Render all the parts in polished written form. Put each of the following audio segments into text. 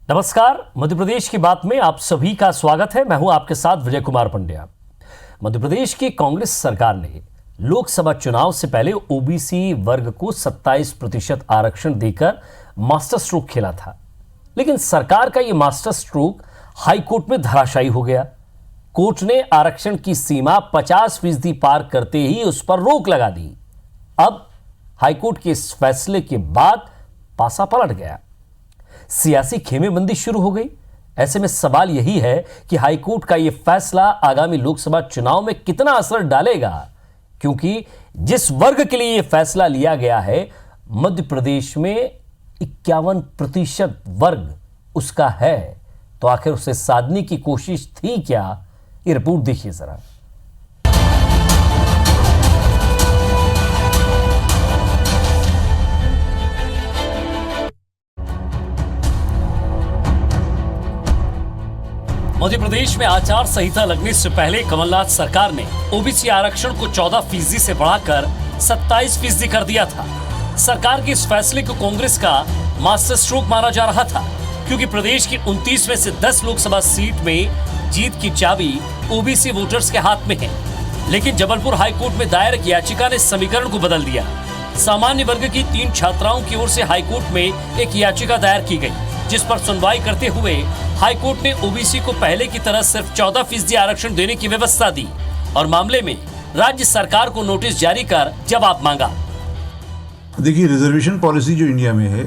नमस्कार, मध्य प्रदेश की बात में आप सभी का स्वागत है। मैं हूं आपके साथ विजय कुमार पंड्या। मध्य प्रदेश की कांग्रेस सरकार ने लोकसभा चुनाव से पहले ओबीसी वर्ग को 27% आरक्षण देकर मास्टर स्ट्रोक खेला था, लेकिन सरकार का यह मास्टर स्ट्रोक हाईकोर्ट में धराशायी हो गया। कोर्ट ने आरक्षण की सीमा 50% पार करते ही उस पर रोक लगा दी। अब हाईकोर्ट के इस फैसले के बाद पासा पलट गया, सियासी खेमेबंदी शुरू हो गई। ऐसे में सवाल यही है कि हाईकोर्ट का यह फैसला आगामी लोकसभा चुनाव में कितना असर डालेगा, क्योंकि जिस वर्ग के लिए यह फैसला लिया गया है, मध्य प्रदेश में 51% वर्ग उसका है, तो आखिर उसे साधने की कोशिश थी क्या? ये रिपोर्ट देखिए जरा। मध्य प्रदेश में आचार संहिता लगने से पहले कमलनाथ सरकार ने ओबीसी आरक्षण को 14% से बढ़ाकर 27% कर दिया था। सरकार के इस फैसले को कांग्रेस का मास्टर स्ट्रोक माना जा रहा था, क्योंकि प्रदेश की 29 में से 10 लोकसभा सीट में जीत की चाबी ओबीसी वोटर्स के हाथ में है। लेकिन जबलपुर हाईकोर्ट में दायर एक याचिका ने समीकरण को बदल दिया। सामान्य वर्ग की 3 छात्राओं की ओर से हाईकोर्ट में एक याचिका दायर की गई, जिस पर सुनवाई करते हुए हाईकोर्ट ने ओबीसी को पहले की तरह सिर्फ 14% आरक्षण देने की व्यवस्था दी और मामले में राज्य सरकार को नोटिस जारी कर जवाब मांगा। देखिए, रिजर्वेशन पॉलिसी जो इंडिया में है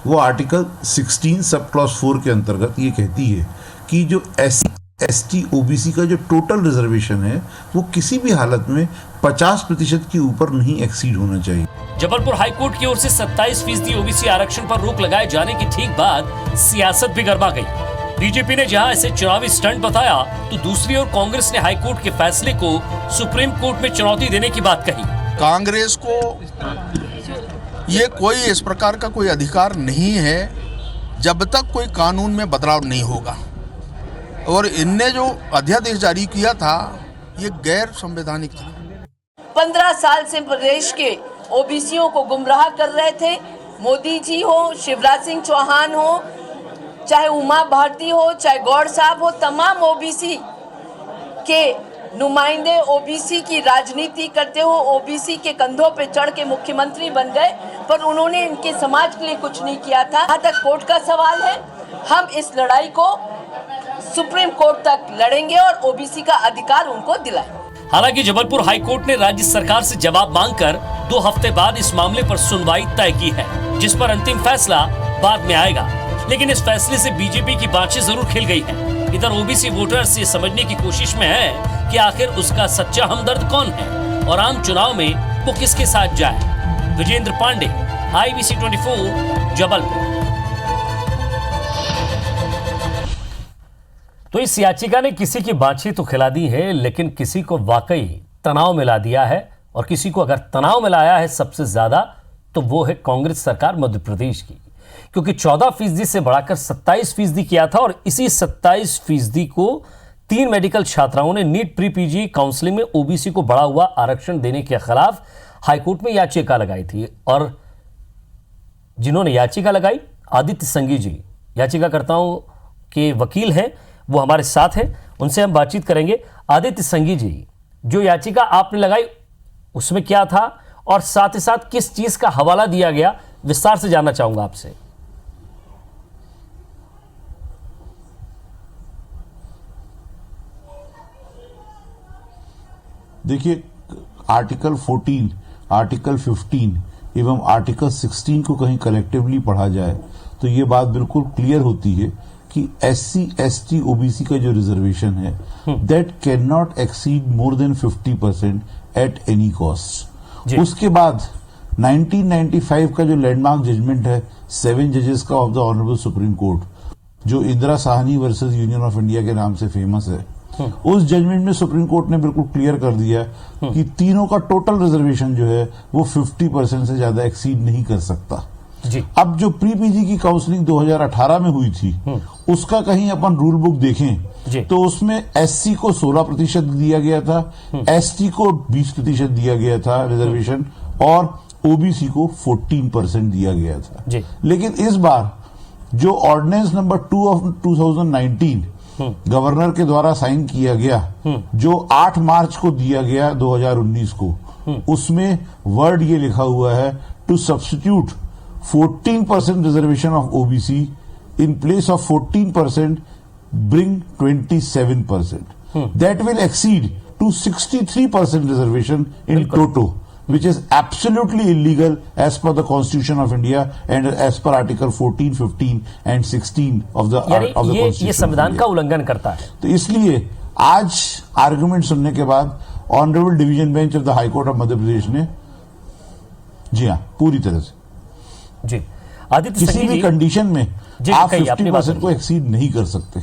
वो आर्टिकल 16 सब क्लॉज 4 के अंतर्गत ये कहती है कि जो SC ओबीसी का जो टोटल रिजर्वेशन है वो किसी भी हालत में 50% के ऊपर नहीं एक्सीड होना चाहिए। जबलपुर हाईकोर्ट की ओर से 27% ओबीसी आरक्षण पर रोक लगाए जाने की ठीक बाद सियासत भी गरमा गई। बीजेपी ने जहां इसे चुनावी स्टंट बताया, तो दूसरी ओर कांग्रेस ने हाईकोर्ट के फैसले को सुप्रीम कोर्ट में चुनौती देने की बात कही। कांग्रेस को ये कोई इस प्रकार का कोई अधिकार नहीं है जब तक कोई कानून में बदलाव नहीं होगा, और इनने जो अध्यादेश जारी किया था ये गैर संवैधानिक था। 15 साल से प्रदेश के ओबीसीओं को गुमराह कर रहे थे। मोदी जी हो, शिवराज सिंह चौहान हो, चाहे उमा भारती हो, चाहे गौड़ साहब हो, तमाम ओबीसी के नुमाइंदे ओबीसी की राजनीति करते हो, ओबीसी के कंधों पे चढ़ के मुख्यमंत्री बन गए, पर उन्होंने इनके समाज के लिए कुछ नहीं किया था। यहाँ तक कोर्ट का सवाल है, हम इस लड़ाई को सुप्रीम कोर्ट तक लड़ेंगे और ओबीसी का अधिकार उनको दिलाएंगे। हालांकि जबलपुर हाईकोर्ट ने राज्य सरकार से जवाब मांगकर 2 हफ्ते बाद इस मामले पर सुनवाई तय की है, जिस पर अंतिम फैसला बाद में आएगा। लेकिन इस फैसले से बीजेपी की बाँछें जरूर खिल गई हैं। इधर ओबीसी वोटर्स ये समझने की कोशिश में है कि आखिर उसका सच्चा हमदर्द कौन है और आम चुनाव में वो किसके साथ जाए। विजेंद्र पांडे, IBC 24, जबलपुर। तो इस याचिका ने किसी की बातचीत तो खिला दी है, लेकिन किसी को वाकई तनाव में ला दिया है, और किसी को अगर तनाव में लाया है सबसे ज्यादा, तो वो है कांग्रेस सरकार मध्य प्रदेश की, क्योंकि 14% से बढ़ाकर 27% किया था, और इसी 27% को 3 मेडिकल छात्राओं ने नीट प्री PG काउंसलिंग में ओबीसी को बढ़ा हुआ आरक्षण देने के खिलाफ हाईकोर्ट में याचिका लगाई थी। और जिन्होंने याचिका लगाई, आदित्य संघी जी याचिकाकर्ताओं के वकील हैं, वो हमारे साथ हैं, उनसे हम बातचीत करेंगे। आदित्य संघी जी, जो याचिका आपने लगाई उसमें क्या था, और साथ ही साथ किस चीज का हवाला दिया गया, विस्तार से जानना चाहूंगा आपसे। देखिए, आर्टिकल 14, आर्टिकल 15 एवं आर्टिकल 16 को कहीं कलेक्टिवली पढ़ा जाए तो ये बात बिल्कुल क्लियर होती है कि SC ST OBC का जो रिजर्वेशन है that can not exceed more than 50% at any cost. उसके बाद 1995 का जो लैंडमार्क जजमेंट है 7 जजेस का of the honourable supreme court, जो Indira Sawhney versus union of India के नाम से फेमस है, उस जजमेंट में सुप्रीम कोर्ट ने बिल्कुल क्लियर कर दिया कि तीनों का टोटल रिजर्वेशन जो है वो 50% से ज्यादा एक्सीड नहीं कर सकता। जी। अब जो प्री PG की काउंसलिंग 2018 में हुई थी, उसका कहीं अपन रूल बुक देखें तो उसमें SC को 16% दिया गया था, ST को 20% दिया गया था रिजर्वेशन, और OBC को 14% दिया गया था। लेकिन इस बार जो ऑर्डिनेंस नंबर 2 ऑफ 2019 गवर्नर के द्वारा साइन किया गया, जो 8 मार्च को दिया गया 2019 को, उसमें वर्ड ये लिखा हुआ है, to substitute 14% reservation of OBC in place of 14% bring 27%. That will exceed to 63% reservation in toto, which is absolutely illegal as per the Constitution of India and as per Article 14, 15 and 16 of the Constitution. ये संविधान का उल्लंघन करता है। तो इसलिए आज argument सुनने के बाद honourable division bench of the high court of Madhya Pradesh ने, जी हाँ, पूरी तरह से जी आदित्य किसी संघी भी जी, कंडीशन में जी, आप कहिए, अपनी बात 50% को एक्सीड नहीं कर सकते।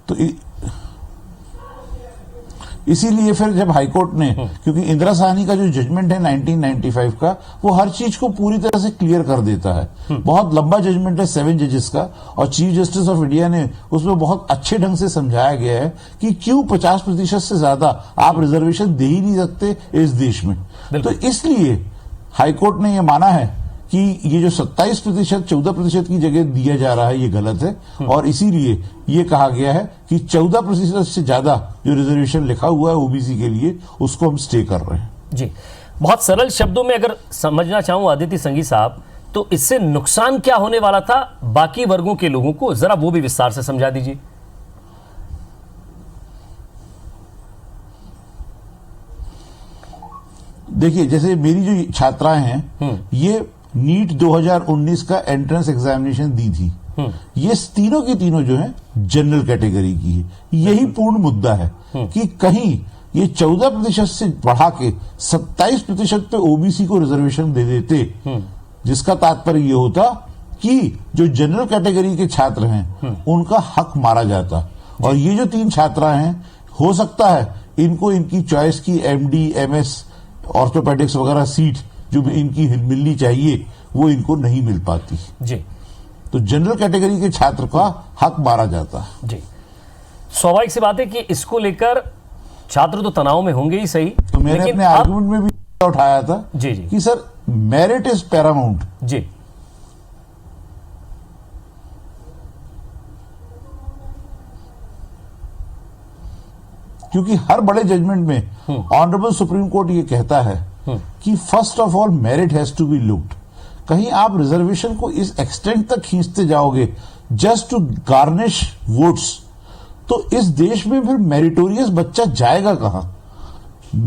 तो इसीलिए फिर जब हाईकोर्ट ने, क्योंकि इंदिरा साहनी का जो जजमेंट है 1995 का, वो हर चीज को पूरी तरह से क्लियर कर देता है। बहुत लंबा जजमेंट है 7 जजेस का, और चीफ जस्टिस ऑफ इंडिया ने उसमें बहुत अच्छे ढंग से समझाया गया है कि क्यों 50% से ज्यादा आप रिजर्वेशन दे ही नहीं सकते इस देश में। तो इसलिए हाईकोर्ट ने यह माना है कि ये जो 27% 14% की जगह दिया जा रहा है, ये गलत है, और इसीलिए ये कहा गया है कि 14% से ज्यादा जो रिजर्वेशन लिखा हुआ है ओबीसी के लिए, उसको हम स्टे कर रहे हैं। जी, बहुत सरल शब्दों में अगर समझना चाहूं आदित्य संघी साहब, तो इससे नुकसान क्या होने वाला था बाकी वर्गों के लोगों को, जरा वो भी विस्तार से समझा दीजिए। देखिए, जैसे मेरी जो छात्राएं हैं, ये नीट 2019 का एंट्रेंस एग्जामिनेशन दी थी। ये तीनों की तीनों जो है जनरल कैटेगरी की है। यही पूर्ण मुद्दा है कि कहीं ये 14% से बढ़ा के 27% पे ओबीसी को रिजर्वेशन दे देते, जिसका तात्पर्य ये होता कि जो जनरल कैटेगरी के छात्र हैं उनका हक मारा जाता। और ये जो 3 छात्रा हैं, हो सकता है इनको इनकी चॉइस की एमडी, एमएस, ऑर्थोपेडिक्स वगैरह सीट जो इनकी मिलनी चाहिए, वो इनको नहीं मिल पाती जी। तो जनरल कैटेगरी के छात्र का हक मारा जाता है। जी, स्वाभाविक सी बात है कि इसको लेकर छात्र तो तनाव में होंगे ही सही। तो मैंने अपने आर्गुमेंट में भी उठाया था जी कि सर, मेरिट इज पैरामाउंट। जी, क्योंकि हर बड़े जजमेंट में ऑनरेबल सुप्रीम कोर्ट ये कहता है कि first of all merit has to be looked. कहीं आप रिजर्वेशन को इस एक्सटेंट तक खींचते जाओगे जस्ट टू गार्निश वोट्स, तो इस देश में फिर मेरिटोरियस बच्चा जाएगा कहां?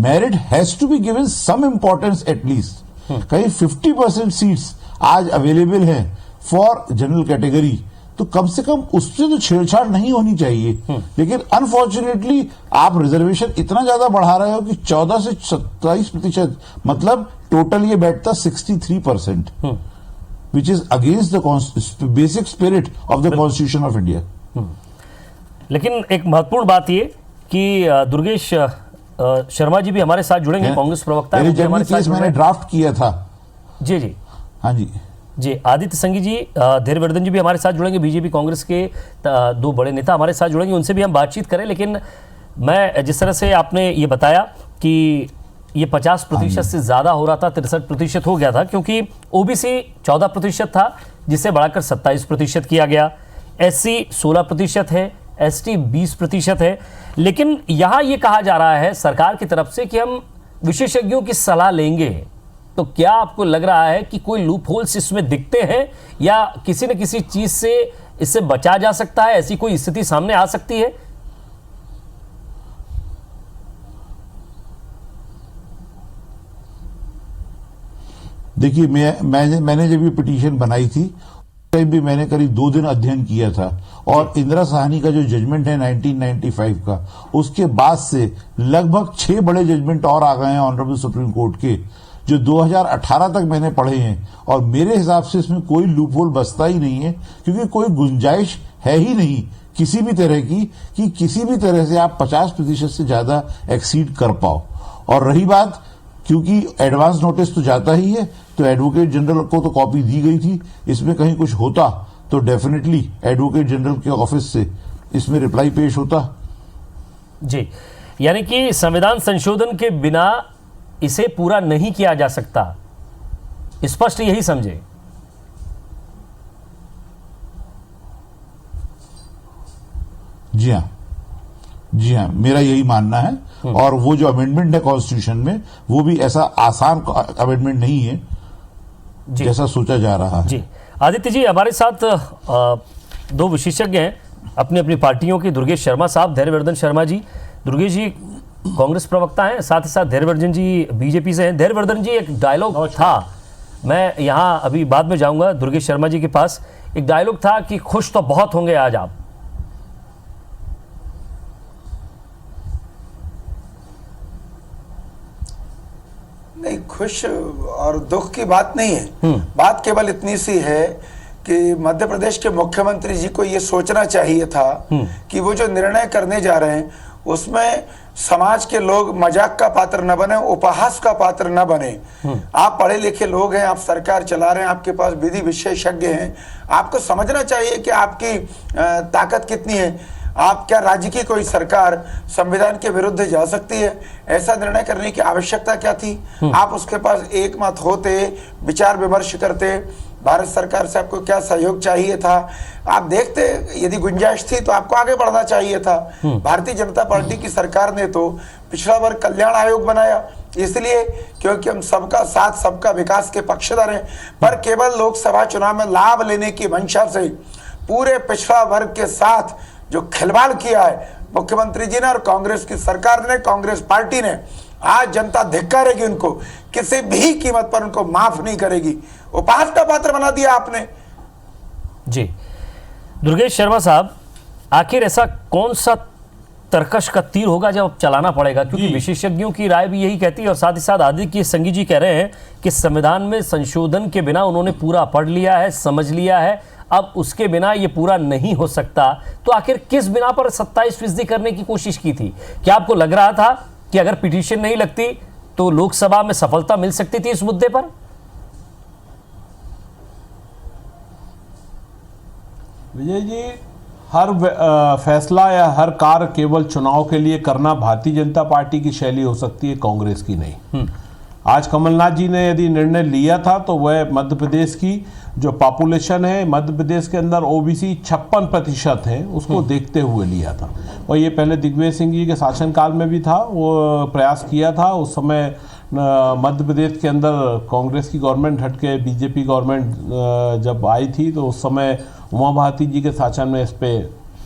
Merit has to be given some importance at least. कहीं 50% सीट्स आज अवेलेबल हैं फॉर जनरल कैटेगरी, तो कम से कम उससे तो छेड़छाड़ नहीं होनी चाहिए। लेकिन अनफॉर्चुनेटली आप रिजर्वेशन इतना ज्यादा बढ़ा रहे हो कि 14 से 27%, मतलब टोटल ये बैठता 63%, which is against the basic spirit of the constitution of India. लेकिन एक महत्वपूर्ण बात ये कि दुर्गेश शर्मा जी भी हमारे साथ जुड़ेंगे, कांग्रेस प्रवक्ता हैं, हमारे साथ मैंने ड्राफ्ट किया था। जी जी, हाँ जी जी। आदित्य संघी जी, धैर्यवर्धन जी भी हमारे साथ जुड़ेंगे, बीजेपी कांग्रेस के 2 बड़े नेता हमारे साथ जुड़ेंगे, उनसे भी हम बातचीत करें। लेकिन मैं जिस तरह से आपने ये बताया कि ये 50% से ज्यादा हो रहा था, 63% हो गया था, क्योंकि ओबीसी 14% था, जिसे बढ़ाकर 27% किया गया। एससी 16% है, एसटी 20% है। लेकिन यहां यह कहा जा रहा है सरकार की तरफ से कि हम विशेषज्ञों की सलाह लेंगे। तो क्या आपको लग रहा है कि कोई लूप होल्स इसमें दिखते हैं, या किसी न किसी चीज से इससे बचा जा सकता है? ऐसी कोई स्थिति सामने आ सकती है? देखिए, मैंने जब ये पिटीशन बनाई थी, टाइम भी मैंने करीब 2 दिन अध्ययन किया था, और इंदिरा साहनी का जो जजमेंट है 1995 का, उसके बाद से लगभग 6 बड़े जजमेंट और आ गए हैं ऑनरेबल सुप्रीम कोर्ट के, जो 2018 तक मैंने पढ़े हैं, और मेरे हिसाब से इसमें कोई लूपहोल बचता ही नहीं है, क्योंकि कोई गुंजाइश है ही नहीं किसी भी तरह की कि किसी भी तरह से आप 50% से ज्यादा एक्सीड कर पाओ। और रही बात, क्योंकि एडवांस नोटिस तो जाता ही है, तो एडवोकेट जनरल को तो कॉपी दी गई थी, इसमें कहीं कुछ होता तो डेफिनेटली एडवोकेट जनरल के ऑफिस से इसमें रिप्लाई पेश होता। जी, यानी कि संविधान संशोधन के बिना इसे पूरा नहीं किया जा सकता, स्पष्ट यही समझे। जी हाँ, जी हाँ, मेरा यही मानना है। और वो जो अमेंडमेंट है कॉन्स्टिट्यूशन में, वो भी ऐसा आसान अमेंडमेंट नहीं है जैसा सोचा जा रहा है। जी आदित्य जी, हमारे साथ दो विशेषज्ञ हैं अपनी अपनी पार्टियों के, दुर्गेश शर्मा साहब, धैर्यवर्धन शर्मा जी। दुर्गेश जी कांग्रेस प्रवक्ता हैं, साथ ही साथ धैर्यवर्धन जी बीजेपी से हैं। धैर्यवर्धन जी, एक डायलॉग था, मैं यहाँ अभी बाद में जाऊंगा दुर्गेश शर्मा जी के पास। एक डायलॉग था कि खुश तो बहुत होंगे आज आप। नहीं, खुश और दुख की बात नहीं है। बात केवल इतनी सी है कि मध्य प्रदेश के मुख्यमंत्री जी को ये सोचना चाहिए था कि वो जो निर्णय करने जा रहे हैं उसमें समाज के लोग मजाक का पात्र न बने, उपहास का पात्र न बने। आप पढ़े लिखे लोग हैं, आप सरकार चला रहे हैं, आपके पास विधि विशेषज्ञ हैं, आपको समझना चाहिए कि आपकी ताकत कितनी है। आप क्या राज्य की कोई सरकार संविधान के विरुद्ध जा सकती है? ऐसा निर्णय करने की आवश्यकता क्या थी? आप उसके पास एक मत होते, विचार विमर्श करते, भारत सरकार से आपको क्या सहयोग चाहिए था, आप देखते, यदि गुंजाइश थी तो आपको आगे बढ़ना चाहिए था। भारतीय जनता पार्टी की सरकार ने तो पिछड़ा वर्ग कल्याण आयोग बनाया, इसलिए क्योंकि हम सबका साथ सबका विकास के पक्षधर हैं। पर केवल लोकसभा चुनाव में लाभ लेने की मंशा से पूरे पिछड़ा वर्ग के साथ जो खिलवाड़ किया है मुख्यमंत्री जी ने और कांग्रेस की सरकार ने, कांग्रेस पार्टी ने, आज जनता धिक्कारेगी उनको, किसी भी कीमत पर उनको माफ नहीं करेगी। उपहास का पात्र बना दिया आपने। जी दुर्गेश शर्मा साहब, आखिर ऐसा कौन सा तरकश का तीर होगा जब अब चलाना पड़ेगा? क्योंकि विशेषज्ञों की राय भी यही कहती है, और साथ ही साथ आदित्य संगी जी कह रहे हैं कि संविधान में संशोधन के बिना उन्होंने पूरा पढ़ लिया है, समझ लिया है, अब उसके बिना ये पूरा नहीं हो सकता। तो आखिर किस बिना पर 27% करने की कोशिश की थी? क्या आपको लग रहा था कि अगर पिटीशन नहीं लगती तो लोकसभा में सफलता मिल सकती थी इस मुद्दे पर? विजय जी, हर फैसला या हर कार्य केवल चुनाव के लिए करना भारतीय जनता पार्टी की शैली हो सकती है, कांग्रेस की नहीं। आज कमलनाथ जी ने यदि निर्णय लिया था तो वह मध्य प्रदेश की जो पॉपुलेशन है, मध्य प्रदेश के अंदर ओबीसी 56% है, उसको देखते हुए लिया था। और ये पहले दिग्विजय सिंह जी के शासनकाल में भी था, वो प्रयास किया था। उस समय मध्य प्रदेश के अंदर कांग्रेस की गवर्नमेंट हट के बीजेपी गवर्नमेंट जब आई थी तो उस समय उमा भारती जी के शासन में इस पे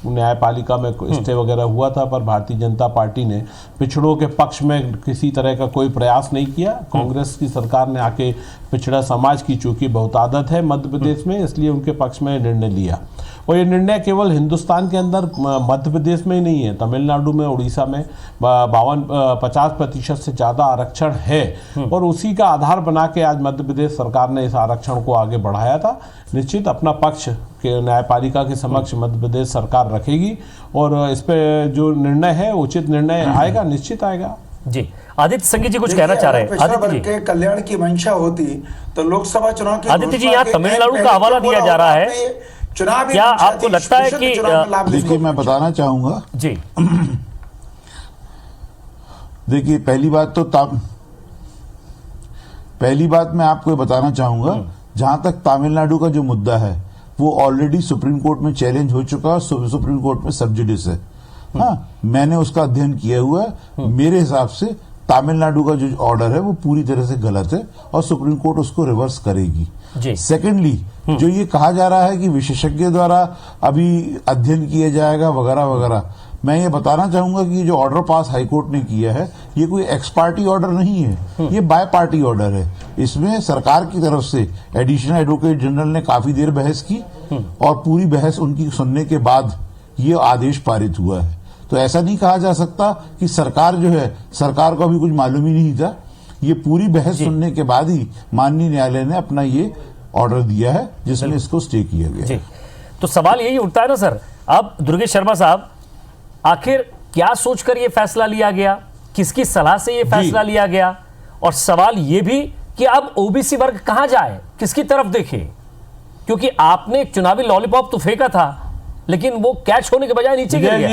न्यायपालिका में स्टे वगैरह हुआ था, पर भारतीय जनता पार्टी ने पिछड़ों के पक्ष में किसी तरह का कोई प्रयास नहीं किया। कांग्रेस की सरकार ने आके पिछड़ा समाज की चूंकि बहुत आदत है मध्य प्रदेश में, इसलिए उनके पक्ष में निर्णय लिया। और ये निर्णय केवल हिंदुस्तान के अंदर मध्य प्रदेश में ही नहीं है, तमिलनाडु में, उड़ीसा में 50% से ज़्यादा आरक्षण है, और उसी का आधार बना के आज मध्य प्रदेश सरकार ने इस आरक्षण को आगे बढ़ाया था। निश्चित अपना पक्ष के न्यायपालिका के समक्ष मध्य प्रदेश सरकार रखेगी, और इस पे जो निर्णय है उचित निर्णय आएगा, निश्चित आएगा। जी आदित्य संगी जी कुछ कहना चाह रहे हैं। आदित्य जी, के कल्याण की मंशा होती तो लोकसभा चुनाव की आदित्य जी, यहाँ तमिलनाडु का हवाला दिया जा रहा है, क्या आपको लगता है कि देखिए, मैं बताना चाहूंगा जी, देखिए, पहली बात मैं आपको बताना चाहूंगा, जहां तक तमिलनाडु का जो मुद्दा है वो ऑलरेडी सुप्रीम कोर्ट में चैलेंज हो चुका है, सुप्रीम कोर्ट में सब जुडिस है। हाँ, मैंने उसका अध्ययन किया हुआ है। मेरे हिसाब से तमिलनाडु का जो ऑर्डर है वो पूरी तरह से गलत है और सुप्रीम कोर्ट उसको रिवर्स करेगी। सेकेंडली, जो ये कहा जा रहा है कि विशेषज्ञ द्वारा अभी अध्ययन किया जाएगा वगैरह वगैरह, मैं ये बताना चाहूंगा कि जो ऑर्डर पास हाईकोर्ट ने किया है ये कोई एक्स पार्टी ऑर्डर नहीं है, ये बाय पार्टी ऑर्डर है। इसमें सरकार की तरफ से एडिशनल एडवोकेट जनरल ने काफी देर बहस की और पूरी बहस उनकी सुनने के बाद ये आदेश पारित हुआ है। तो ऐसा नहीं कहा जा सकता कि सरकार जो है, सरकार को अभी कुछ मालूम ही नहीं था। ये पूरी बहस सुनने के बाद ही माननीय न्यायालय ने अपना ये ऑर्डर दिया है जिसमें इसको स्टे किया गया है। तो सवाल यही उठता है ना सर, अब दुर्गेश शर्मा साहब, आखिर क्या सोचकर ये फैसला लिया गया, किसकी सलाह से ये फैसला लिया गया, और सवाल ये भी कि अब ओबीसी वर्ग कहां जाए, किसकी तरफ देखे? क्योंकि आपने एक चुनावी लॉलीपॉप तो फेंका था लेकिन वो कैच होने के बजाय नीचे गिर गया।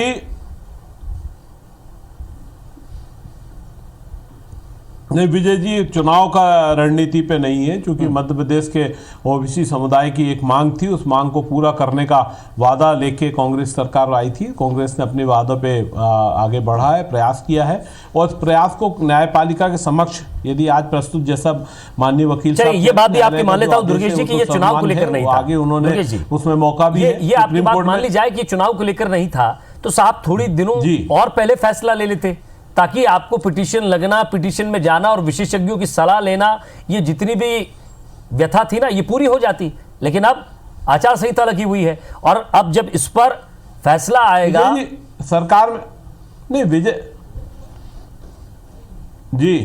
नहीं विजय जी, चुनाव का रणनीति पे नहीं है, क्योंकि मध्य प्रदेश के ओबीसी समुदाय की एक मांग थी, उस मांग को पूरा करने का वादा लेके कांग्रेस सरकार आई थी। कांग्रेस ने अपने वादों पे आगे बढ़ा है, प्रयास किया है, और उस प्रयास को न्यायपालिका के समक्ष यदि आज प्रस्तुत, जैसा माननीय वकील साहब, ये बात भी आपकी मान लेता हूं दुर्गेश जी कि ये चुनाव को लेकर नहीं था, आगे उन्होंने उसमें मौका भी ये आपकी बात मान ली जाए कि चुनाव को लेकर नहीं था, तो साहब थोड़ी दिनों और पहले फैसला ले लेते, ताकि आपको पिटीशन लगना, पिटीशन में जाना और विशेषज्ञों की सलाह लेना, ये जितनी भी व्यथा थी ना, ये पूरी हो जाती। लेकिन अब आचार संहिता लगी हुई है, और अब जब इस पर फैसला आएगा सरकार में, नहीं विजय जी,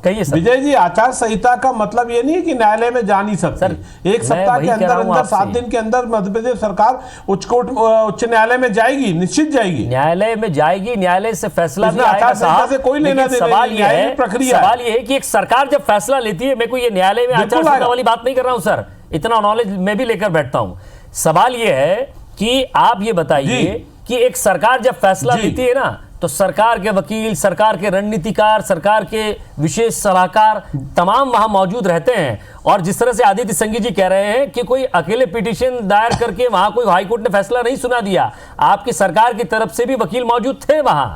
कहिए सर। विजय जी, आचार संहिता का मतलब ये नहीं है कि न्यायालय में जा नहीं सकते। एक सप्ताह के अंदर 7 दिन के अंदर मध्य प्रदेश सरकार उच्च न्यायालय में जाएगी, निश्चित जाएगी, न्यायालय में जाएगी, न्यायालय से फैसला भी आएगा साहब। से कोई लेना देना सवाल नहीं, ये है, प्रक्रिया सवाल ये है कि एक सरकार जब फैसला लेती है, मैं कोई ये न्यायालय में आचार संहिता वाली बात नहीं कर रहा हूं सर, इतना नॉलेज मैं भी लेकर बैठता हूं। सवाल ये है कि आप ये बताइए कि एक सरकार जब फैसला लेती है ना, तो सरकार के वकील, सरकार के रणनीतिकार, सरकार के विशेष सलाहकार तमाम वहां मौजूद रहते हैं। और जिस तरह से आदित्य संघी जी कह रहे हैं कि कोई अकेले पिटीशन दायर करके वहां कोई हाईकोर्ट ने फैसला नहीं सुना दिया, आपकी सरकार की तरफ से भी वकील मौजूद थे वहां,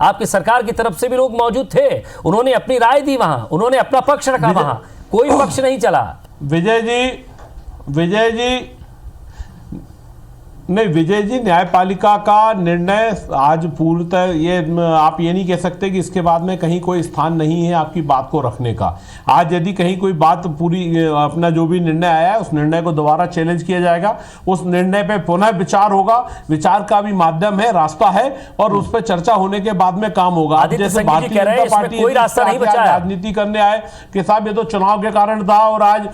आपकी सरकार की तरफ से भी लोग मौजूद थे, उन्होंने अपनी राय दी वहां, उन्होंने अपना पक्ष रखा वहां, कोई पक्ष नहीं चला। विजय जी नहीं, विजय जी, न्यायपालिका का निर्णय आज पूर्णतः, ये आप ये नहीं कह सकते कि इसके बाद में कहीं कोई स्थान नहीं है आपकी बात को रखने का। आज यदि कहीं कोई बात पूरी, अपना जो भी निर्णय आया है उस निर्णय को दोबारा चैलेंज किया जाएगा, उस निर्णय पे पुनः विचार होगा, विचार का भी माध्यम है, रास्ता है, और उस पर चर्चा होने के बाद में काम होगा। जैसे भारतीय जनता पार्टी कोई रास्ता नहीं बचा, राजनीति करने आए कि साहब ये तो चुनाव के कारण था, और आज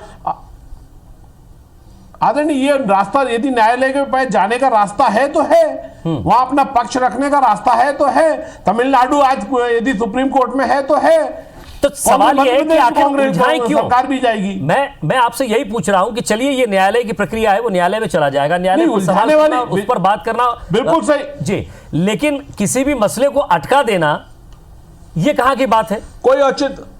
आदरणीय ये रास्ता यदि न्यायालय के पास जाने का रास्ता है तो है, वहां अपना पक्ष रखने का रास्ता है तो है, तमिलनाडु आज यदि सुप्रीम कोर्ट में है तो है, तो सवाल ये है कि आखिर उलझाएं क्यों? सरकार भी जाएगी। मैं आपसे यही पूछ रहा हूं कि चलिए ये न्यायालय की प्रक्रिया है, वो न्यायालय में चला जाएगा, न्यायालय को उलझाने वाली उस पर बात करना बिल्कुल सही जी, लेकिन किसी भी मसले को अटका देना, ये कहां की बात है? कोई औचित्य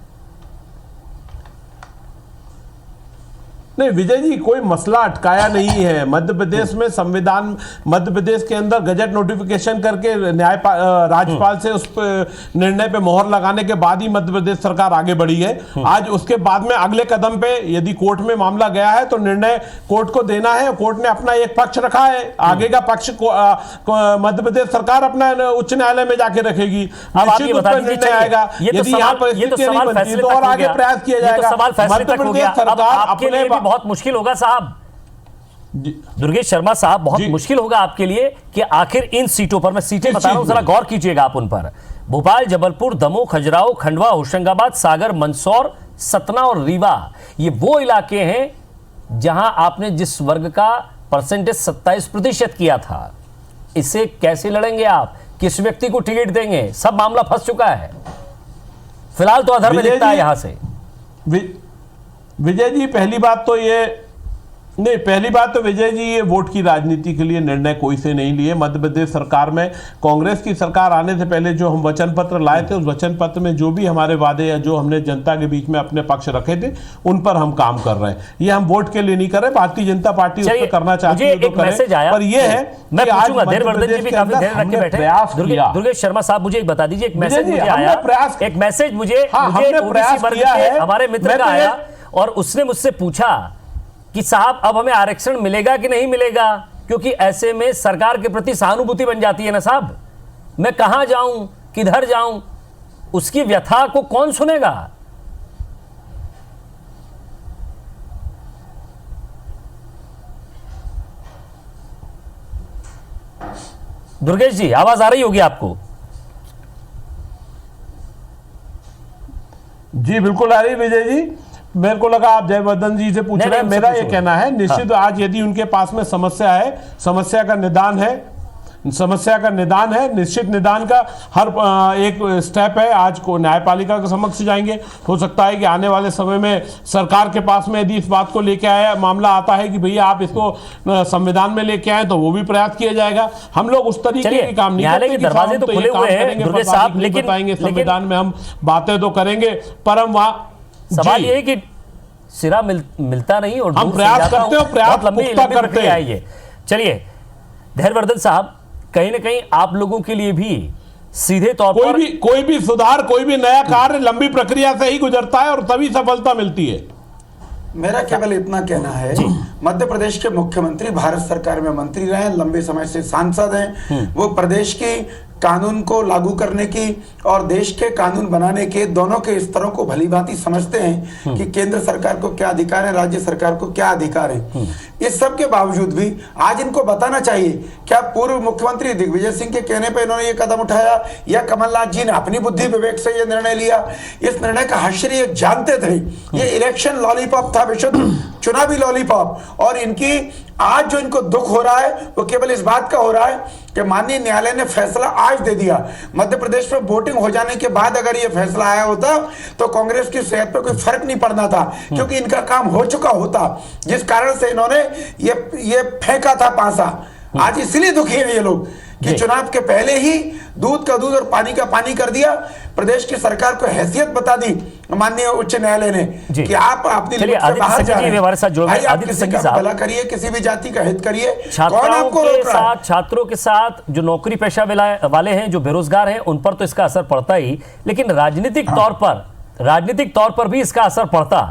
नहीं विजय जी, कोई मसला अटकाया नहीं है। मध्य प्रदेश में संविधान, मध्य प्रदेश के अंदर गजट नोटिफिकेशन करके राज्यपाल से उस निर्णय पे मोहर लगाने के बाद ही मध्य प्रदेश सरकार आगे बढ़ी है। आज उसके बाद में अगले कदम पे यदि कोर्ट में मामला गया है तो निर्णय कोर्ट को देना है, कोर्ट ने अपना एक पक्ष रखा है, आगे का पक्ष मध्य प्रदेश सरकार अपना उच्च न्यायालय में जाके रखेगी, निश्चित उस पर निर्णय आएगा। यदि यहाँ परिस्थिति नहीं बनती तो और आगे प्रयास किया जाएगा। मध्य प्रदेश सरकार अपने बहुत मुश्किल होगा साहब, दुर्गेश शर्मा साहब, बहुत मुश्किल होगा आपके लिए कि आखिर इन सीटों पर, मैं सीटें बता रहा हूं, जरा गौर कीजिएगा आप उन पर, भोपाल, जबलपुर, दमोह, खजुराहो, खंडवा, होशंगाबाद, सागर, मंदसौर, सतना और रीवा, ये वो इलाके हैं जहां आपने जिस वर्ग का परसेंटेज 27% किया था। इसे कैसे लड़ेंगे आप? किस व्यक्ति को टिकट देंगे? सब मामला फंस चुका है फिलहाल, तो अधर में दिखता है यहां से। विजय जी, पहली बात तो विजय जी, ये वोट की राजनीति के लिए निर्णय कोई से नहीं लिए। मध्य प्रदेश सरकार में कांग्रेस की सरकार आने से पहले जो हम वचन पत्र लाए थे, उस वचन पत्र में जो भी हमारे वादे या जो हमने जनता के बीच में अपने पक्ष रखे थे, उन पर हम काम कर रहे हैं। ये हम वोट के लिए नहीं कर रहे, भारतीय जनता पार्टी उस पर करना चाहती है तो करे, पर यह है मैं पूछूंगा, देरवर्धन जी भी काफी देर रख के बैठे। दुर्गेश शर्मा साहब, मुझे एक बता दीजिए, एक मैसेज मुझे आया, एक मैसेज मुझे हमारे मित्र का आया, और उसने मुझसे पूछा कि साहब अब हमें आरक्षण मिलेगा कि नहीं मिलेगा, क्योंकि ऐसे में सरकार के प्रति सहानुभूति बन जाती है ना साहब, मैं कहां जाऊं, किधर जाऊं, उसकी व्यथा को कौन सुनेगा? दुर्गेश जी, आवाज आ रही होगी आपको? जी बिल्कुल आ रही विजय जी। मेरे को लगा आप जयवर्धन जी से पूछ रहे हैं। मेरा ये कहना है, निश्चित आज यदि उनके पास में समस्या है, समस्या का निदान है, समस्या का निदान है, निश्चित निदान का हर एक स्टेप है। आज को न्यायपालिका के समक्ष जाएंगे, हो सकता है कि आने वाले समय में सरकार के पास में यदि इस बात को लेके आया मामला आता है कि भैया आप इसको संविधान में लेके आए, तो वो भी प्रयास किया जाएगा। हम लोग उस तरीके के काम नहीं करते कि दरवाजे तो खुले हुए हैं दुर्गेश साहब, लेकिन बताएंगे संविधान में हम बातें तो करेंगे, पर हम वहां सवाल ये है कि सिरा मिलता नहीं और हम प्रयास करते हो, प्रयास पुख्ता करते हैं। चलिए धैर्यवर्धन साहब, कहीं ना कहीं आप लोगों के लिए भी सीधे तौर पर कोई भी सुधार, कोई भी नया कार्य लंबी प्रक्रिया से ही गुजरता है और तभी सफलता मिलती है। मेरा केवल इतना कहना है, मध्य प्रदेश के मुख्यमंत्री भारत सरकार में मंत्री रहे, लंबे समय से सांसद हैं, वो प्रदेश की कानून को लागू करने की और देश के कानून बनाने के दोनों के स्तरों को भलीभांति समझते हैं कि केंद्र सरकार को क्या अधिकार है, राज्य सरकार को क्या अधिकार है। इस सब के बावजूद भी आज इनको बताना चाहिए, क्या पूर्व मुख्यमंत्री दिग्विजय सिंह के कहने पर इन्होंने ये कदम उठाया या कमलनाथ जी ने अपनी बुद्धि विवेक से ये निर्णय लिया? इस निर्णय का हश्र जानते थे, ये इलेक्शन लॉलीपॉप था, विशुद्ध चुनावी लॉलीपॉप। और इनकी आज जो इनको दुख हो रहा है वो केवल इस बात का हो रहा है कि माननीय न्यायालय ने फैसला आज दे दिया। मध्य प्रदेश में वोटिंग हो जाने के बाद अगर ये फैसला आया होता तो कांग्रेस की सेहत पर कोई फर्क नहीं पड़ना था, क्योंकि इनका काम हो चुका होता, जिस कारण से इन्होंने ये फेंका था पासा। आज इसलिए दुखी है ये लोग कि चुनाव के पहले ही दूध का दूध और पानी का पानी कर दिया। प्रदेश की सरकार को हैसियत बता दी माननीय उच्च न्यायालय ने कि आप अपनी लिमिट से बाहर जा रहे हैं। हमारे साथ जुड़ गए आदित्य संघी साहब, भला करिए, किसी भी जाति का हित करिए, कौन आपको रोक रहा है? छात्रों के साथ जो नौकरी पेशा वाले हैं, जो बेरोजगार हैं, उन पर तो इसका असर पड़ता ही, लेकिन राजनीतिक तौर पर भी इसका असर पड़ता।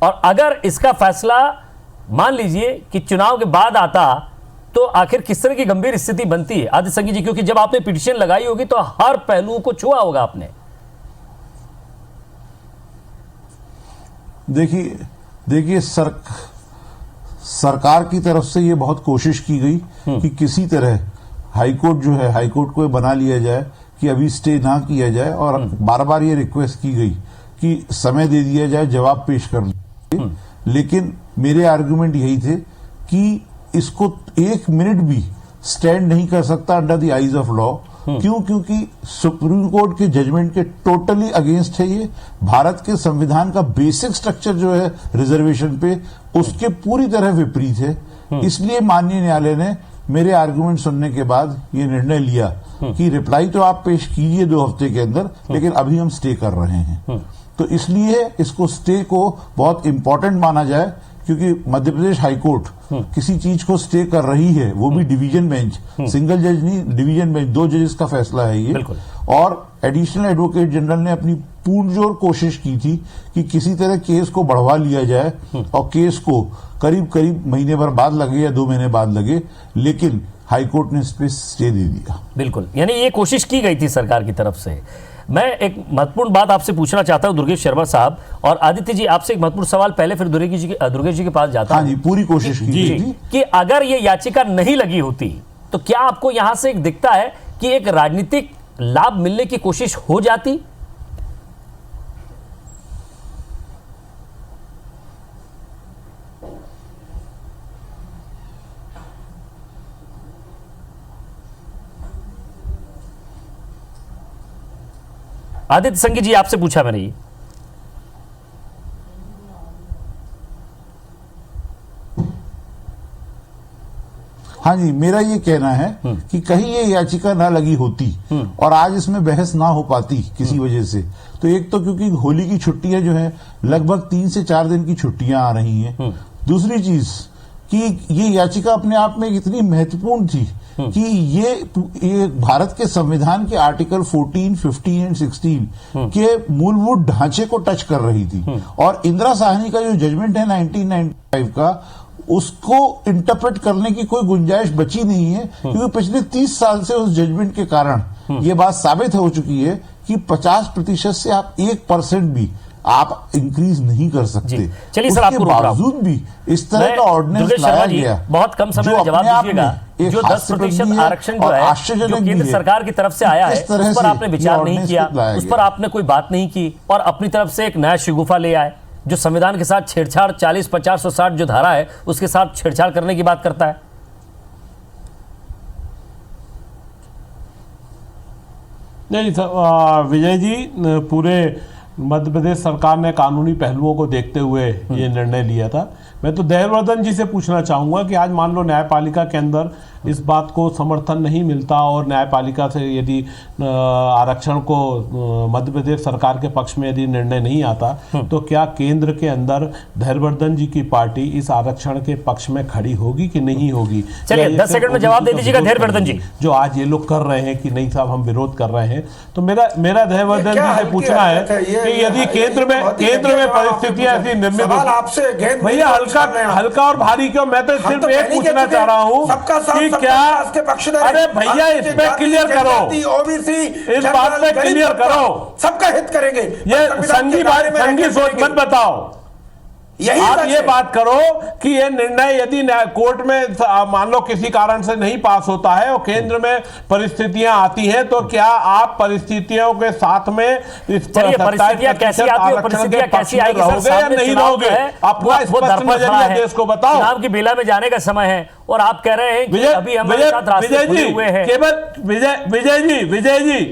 और अगर इसका फैसला मान लीजिए कि चुनाव के बाद आता तो आखिर किस तरह की गंभीर स्थिति बनती है आदित्य संघी जी? क्योंकि जब आपने पिटीशन लगाई होगी तो हर पहलू को छुआ होगा आपने। देखिए सरकार की तरफ से ये बहुत कोशिश की गई कि किसी तरह हाईकोर्ट जो है, हाईकोर्ट को बना लिया जाए कि अभी स्टे ना किया जाए, और बार बार ये रिक्वेस्ट की गई कि समय दे दिया जाए, जवाब पेश कर दिए। लेकिन मेरे आर्गुमेंट यही थे कि इसको एक मिनट भी स्टैंड नहीं कर सकता under the eyes of law. क्यों? क्योंकि सुप्रीम कोर्ट के जजमेंट के टोटली अगेंस्ट है ये। भारत के संविधान का बेसिक स्ट्रक्चर जो है रिजर्वेशन पे, उसके पूरी तरह विपरीत है। इसलिए माननीय न्यायालय ने मेरे आर्गुमेंट सुनने के बाद ये निर्णय लिया कि रिप्लाई तो आप पेश कीजिए 2 हफ्ते के अंदर, लेकिन अभी हम स्टे कर रहे हैं। तो इसलिए इसको स्टे को बहुत इंपॉर्टेंट माना जाए, क्योंकि मध्य प्रदेश हाईकोर्ट किसी चीज को स्टे कर रही है, वो भी डिवीजन बेंच, सिंगल जज नहीं, डिवीजन बेंच, 2 जजेस का फैसला है ये। और एडिशनल एडवोकेट जनरल ने अपनी पुरजोर कोशिश की थी कि किसी तरह केस को बढ़वा लिया जाए और केस को करीब महीने भर बाद लगे या 2 महीने बाद लगे, लेकिन हाईकोर्ट ने इस पे स्टे दे दिया। बिल्कुल, यानी ये कोशिश की गई थी सरकार की तरफ से। मैं एक महत्वपूर्ण बात आपसे पूछना चाहता हूं दुर्गेश शर्मा साहब, और आदित्य जी आपसे एक महत्वपूर्ण सवाल, पहले फिर दुर्गेश जी के पास जाता हूं। हाँ जी, पूरी कोशिश की थी कि अगर ये याचिका नहीं लगी होती तो क्या आपको यहां से एक दिखता है कि एक राजनीतिक लाभ मिलने की कोशिश हो जाती? आदित्य संघी जी आपसे पूछा मैंने ये। हाँ जी, मेरा ये कहना है कि कहीं ये याचिका ना लगी होती और आज इसमें बहस ना हो पाती किसी वजह से, तो एक तो क्योंकि होली की छुट्टियां जो है लगभग 3 से 4 दिन की छुट्टियां आ रही हैं। दूसरी चीज कि ये याचिका अपने आप में इतनी महत्वपूर्ण थी कि ये भारत के संविधान के आर्टिकल 14, 15 एंड 16 के मूलभूत ढांचे को टच कर रही थी। और इंदिरा साहनी का जो जजमेंट है 1995 का, उसको इंटरप्रेट करने की कोई गुंजाइश बची नहीं है, क्योंकि पिछले 30 साल से उस जजमेंट के कारण ये बात साबित हो चुकी है कि 50% से आप 1% भी आप इंक्रीज नहीं कर सकते। चलिए सर, आपको बावजूद भी इस तरह का ऑर्डिनेंस लाया गया। बहुत कम समय में जवाब दीजिएगा। जो 10% आरक्षण जो है, जो केंद्र सरकार की तरफ से आया है, उस पर आपने विचार नहीं किया, उस पर आपने कोई बात नहीं की, और अपनी तरफ से एक नया शिगुफा ले आए जो संविधान के साथ छेड़छाड़, 40, 50 और 60 जो धारा है उसके साथ छेड़छाड़ करने की बात करता है। नहीं विजय जी, पूरे मध्य प्रदेश सरकार ने कानूनी पहलुओं को देखते हुए ये निर्णय लिया था। मैं तो देववर्धन जी से पूछना चाहूंगा कि आज मान लो न्यायपालिका के अंदर इस बात को समर्थन नहीं मिलता और न्यायपालिका से यदि आरक्षण को मध्य प्रदेश सरकार के पक्ष में यदि निर्णय नहीं आता, तो क्या केंद्र के अंदर धैर्यवर्धन जी की पार्टी इस आरक्षण के पक्ष में खड़ी होगी कि नहीं होगी? चलिए 10 सेकंड में जवाब दे दीजिएगा धैर्यवर्धन जी। जो आज ये लोग कर रहे हैं कि नहीं साहब हम विरोध कर रहे हैं, तो मेरा धैर्यवर्धन जी से पूछना है कि यदि केंद्र में परिस्थितियां ऐसी निर्मित, भैया हल्का और भारी क्यों? मैं तो सिर्फ एक पूछना चाह रहा हूँ कि क्या, अरे भैया इसमें क्लियर करो, ओबीसी इस बात में क्लियर करो, सबका हित करेंगे। ये संघी सोच मत बताओ। यही आप ये बात करो कि ये निर्णय यदि कोर्ट में मान लो किसी कारण से नहीं पास होता है और केंद्र में परिस्थितियां आती हैं, तो क्या आप परिस्थितियों के साथ में परिस्थितियां कैसी आती है, परिस्थितियां कैसी आएगी, रहोगे या नहीं रहोगे? अपना स्पष्ट नजरिया देश को बताओ। चुनाव की बेला में जाने का समय है और आप कह रहे हैं कि अभी हमारे साथ रास्ते खुले हुए हैं। केवल विजय जी,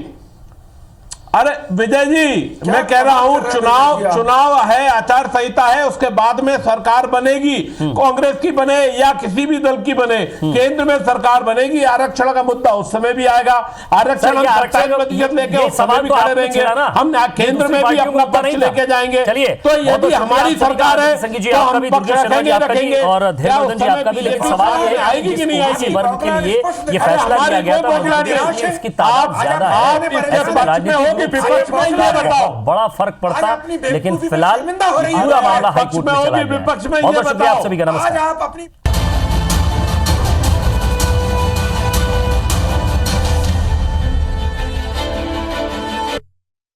अरे विजय जी, मैं कह रहा हूं चुनाव है, आचार संहिता है, उसके बाद में सरकार बनेगी, कांग्रेस की बने या किसी भी दल की बने, केंद्र में सरकार बनेगी, आरक्षण का मुद्दा उस समय भी आएगा, आरक्षण हम 27% लेके उस समय भी खड़े रहेंगे, हम केंद्र में भी अपना पक्ष लेके जाएंगे। तो यदि हमारी सरकार है तो हम पक्ष रखेंगे। और धैर्यवर्धन जी आपका भी, लेकिन सवाल ये आएगी कि नहीं आएगी? वर्ग के लिए ये फैसला किया गया था, इसकी तादाद ज्यादा है, बड़ा फर्क पड़ता, लेकिन फिलहाल पूरा मामला हाईकोर्ट में चला गया है। बहुत बहुत शुक्रिया आप सभी का, नमस्कार।